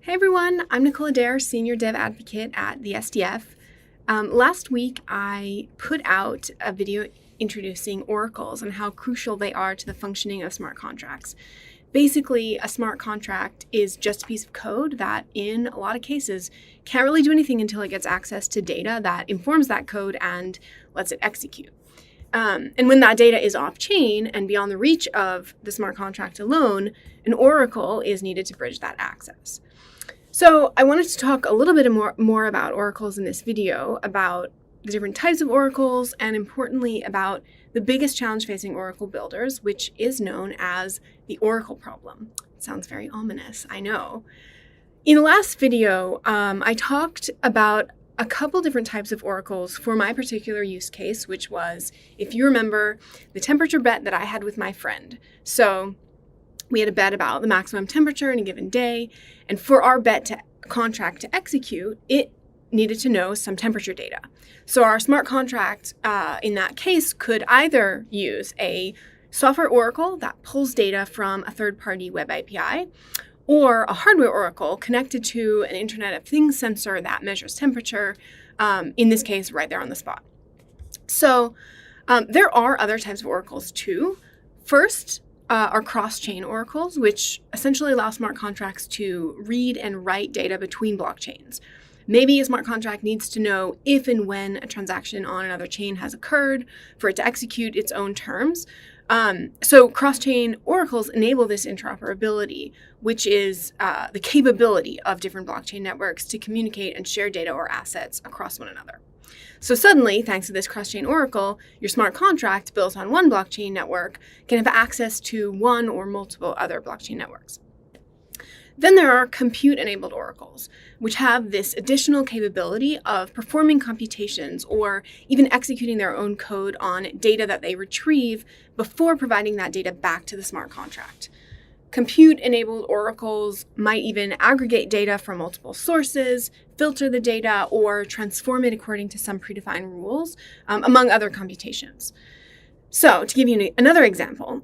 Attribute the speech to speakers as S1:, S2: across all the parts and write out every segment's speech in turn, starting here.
S1: Hey everyone, I'm Nicole Adair, Senior Dev Advocate at the SDF. Last week I put out a video introducing oracles and how crucial they are to the functioning of smart contracts. Basically, a smart contract is just a piece of code that, in a lot of cases, can't really do anything until it gets access to data that informs that code and lets it execute. And when that data is off-chain and beyond the reach of the smart contract alone, an oracle is needed to bridge that access. So I wanted to talk a little bit more about oracles in this video, about the different types of oracles, and importantly about the biggest challenge facing oracle builders, which is known as the oracle problem. It sounds very ominous, I know. In the last video, I talked about a couple different types of oracles for my particular use case, which was, if you remember, the temperature bet that I had with my friend. So we had a bet about the maximum temperature in a given day, and for our contract to execute, it needed to know some temperature data. So our smart contract in that case could either use a software oracle that pulls data from a third-party web API, or a hardware oracle connected to an Internet of Things sensor that measures temperature, in this case, right there on the spot. So there are other types of oracles too. First, are cross-chain oracles, which essentially allow smart contracts to read and write data between blockchains. Maybe a smart contract needs to know if and when a transaction on another chain has occurred for it to execute its own terms. So cross-chain oracles enable this interoperability, which is the capability of different blockchain networks to communicate and share data or assets across one another. So suddenly, thanks to this cross-chain oracle, your smart contract built on one blockchain network can have access to one or multiple other blockchain networks. Then there are compute-enabled oracles, which have this additional capability of performing computations or even executing their own code on data that they retrieve before providing that data back to the smart contract. Compute-enabled oracles might even aggregate data from multiple sources, filter the data, or transform it according to some predefined rules, among other computations. So, to give you another example,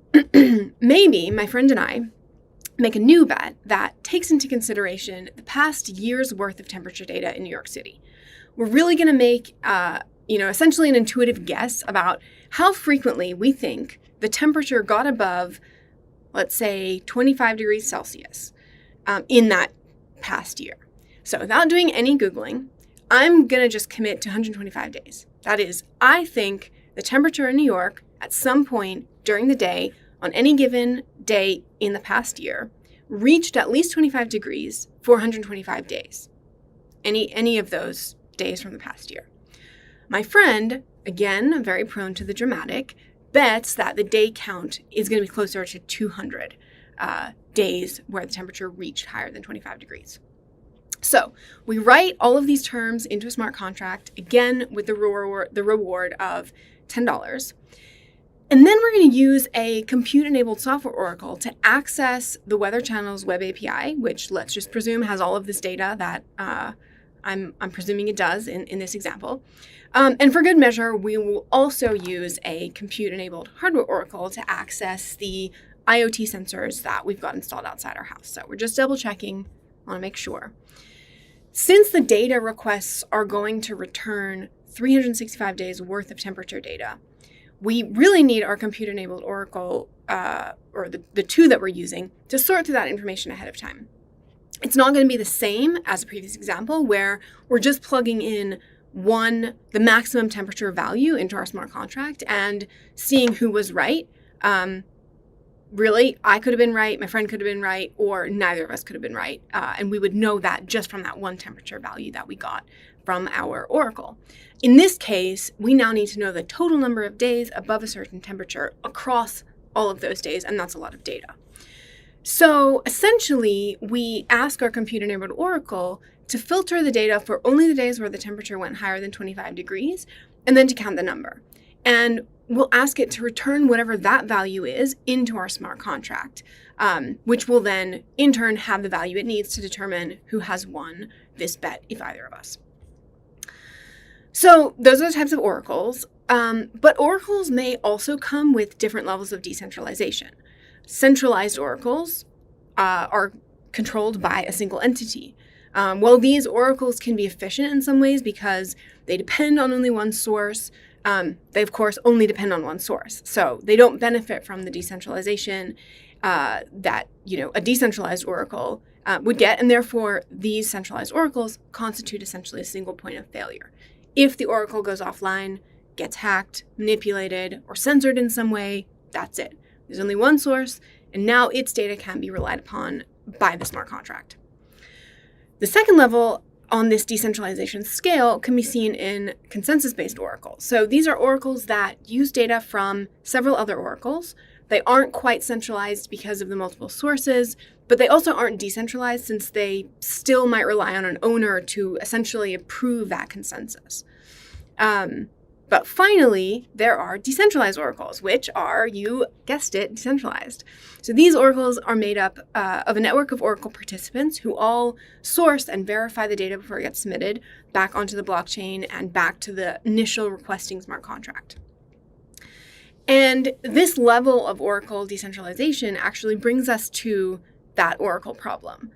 S1: maybe my friend and I make a new bet that takes into consideration the past year's worth of temperature data in New York City. We're really going to make, essentially an intuitive guess about how frequently we think the temperature got above, let's say, 25 degrees Celsius in that past year. So without doing any Googling, I'm going to just commit to 125 days. That is, I think the temperature in New York at some point during the day on any given day in the past year reached at least 25 degrees for 125 days. Any of those days from the past year. My friend, again, very prone to the dramatic, bets that the day count is going to be closer to 200 days where the temperature reached higher than 25 degrees. So we write all of these terms into a smart contract, again with the reward of $10. And then we're going to use a compute-enabled software oracle to access the Weather Channel's web API, which let's just presume has all of this data that I'm presuming it does in this example. And for good measure, we will also use a compute-enabled hardware oracle to access the IoT sensors that we've got installed outside our house. So we're just double-checking, want to make sure. Since the data requests are going to return 365 days worth of temperature data, we really need our compute-enabled oracle, or the two that we're using, to sort through that information ahead of time. It's not going to be the same as a previous example where we're just plugging in the maximum temperature value into our smart contract and seeing who was right. Really, I could have been right, my friend could have been right, or neither of us could have been right. And we would know that just from that one temperature value that we got from our oracle. In this case, we now need to know the total number of days above a certain temperature across all of those days, and that's a lot of data. So essentially, we ask our compute-enabled oracle to filter the data for only the days where the temperature went higher than 25 degrees, and then to count the number. And we'll ask it to return whatever that value is into our smart contract, which will then, in turn, have the value it needs to determine who has won this bet, if either of us. So those are the types of oracles, but oracles may also come with different levels of decentralization. Centralized oracles are controlled by a single entity. While these oracles can be efficient in some ways because they depend on only one source, they of course only depend on one source. So they don't benefit from the decentralization that a decentralized oracle would get, and therefore these centralized oracles constitute essentially a single point of failure. If the oracle goes offline, gets hacked, manipulated, or censored in some way, that's it. There's only one source, and now its data can be relied upon by the smart contract. The second level on this decentralization scale can be seen in consensus-based oracles. So these are oracles that use data from several other oracles. They aren't quite centralized because of the multiple sources, but they also aren't decentralized since they still might rely on an owner to essentially approve that consensus. But finally, there are decentralized oracles, which are, you guessed it, decentralized. So these oracles are made up of a network of oracle participants who all source and verify the data before it gets submitted back onto the blockchain and back to the initial requesting smart contract. And this level of oracle decentralization actually brings us to that oracle problem.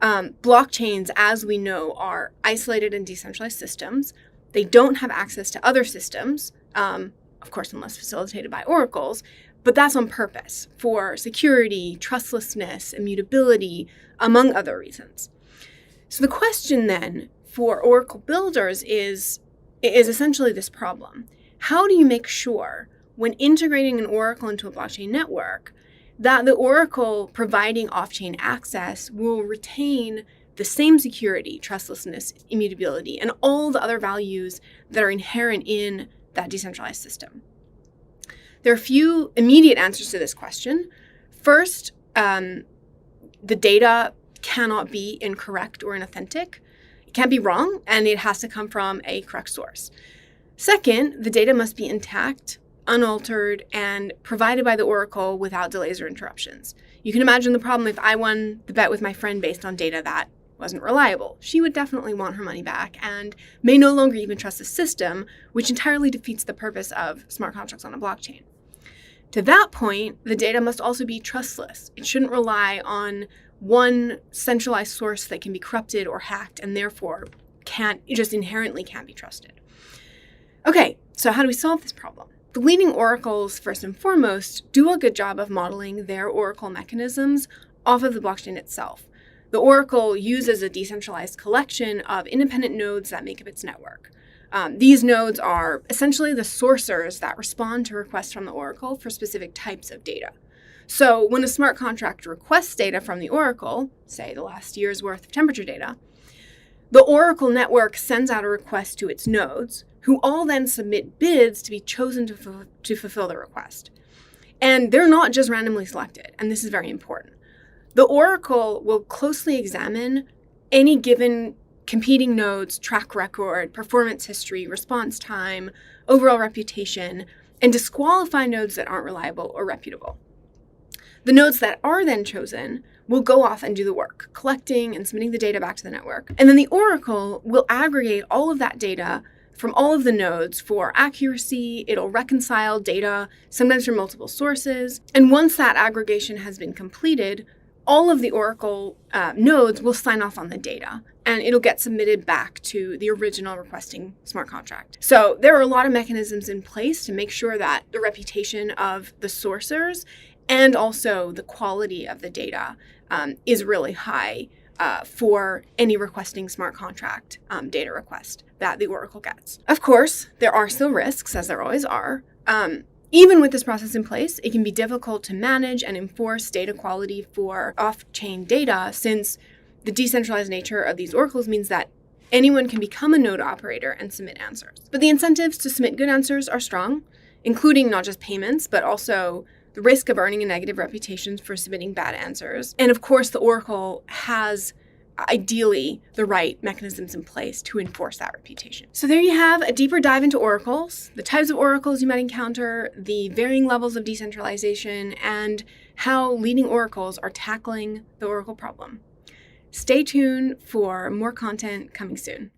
S1: Blockchains, as we know, are isolated and decentralized systems. They don't have access to other systems, of course, unless facilitated by oracles, but that's on purpose for security, trustlessness, immutability, among other reasons. So the question then for oracle builders is essentially this problem. How do you make sure when integrating an oracle into a blockchain network that the oracle providing off-chain access will retain the same security, trustlessness, immutability, and all the other values that are inherent in that decentralized system? There are a few immediate answers to this question. First, the data cannot be incorrect or inauthentic. It can't be wrong, and it has to come from a correct source. Second, the data must be intact, unaltered, and provided by the oracle without delays or interruptions. You can imagine the problem if I won the bet with my friend based on data that wasn't reliable. She would definitely want her money back and may no longer even trust the system, which entirely defeats the purpose of smart contracts on a blockchain. To that point, the data must also be trustless. It shouldn't rely on one centralized source that can be corrupted or hacked and therefore inherently can't be trusted. Okay, so how do we solve this problem? The leading oracles, first and foremost, do a good job of modeling their oracle mechanisms off of the blockchain itself. The oracle uses a decentralized collection of independent nodes that make up its network. These nodes are essentially the sourcers that respond to requests from the oracle for specific types of data. So when a smart contract requests data from the oracle, say the last year's worth of temperature data, the oracle network sends out a request to its nodes, who all then submit bids to be chosen to fulfill the request. And they're not just randomly selected, and this is very important. The oracle will closely examine any given competing node's track record, performance history, response time, overall reputation, and disqualify nodes that aren't reliable or reputable. The nodes that are then chosen will go off and do the work, collecting and submitting the data back to the network. And then the oracle will aggregate all of that data from all of the nodes for accuracy. It'll reconcile data, sometimes from multiple sources. And once that aggregation has been completed, all of the oracle nodes will sign off on the data, and it'll get submitted back to the original requesting smart contract. So there are a lot of mechanisms in place to make sure that the reputation of the sourcers and also the quality of the data is really high for any requesting smart contract data request that the oracle gets. Of course, there are still risks, as there always are. Even with this process in place, it can be difficult to manage and enforce data quality for off-chain data, since the decentralized nature of these oracles means that anyone can become a node operator and submit answers. But the incentives to submit good answers are strong, including not just payments, but also the risk of earning a negative reputation for submitting bad answers. And of course, the oracle has ideally the right mechanisms in place to enforce that reputation. So there you have a deeper dive into oracles, the types of oracles you might encounter, the varying levels of decentralization, and how leading oracles are tackling the oracle problem. Stay tuned for more content coming soon.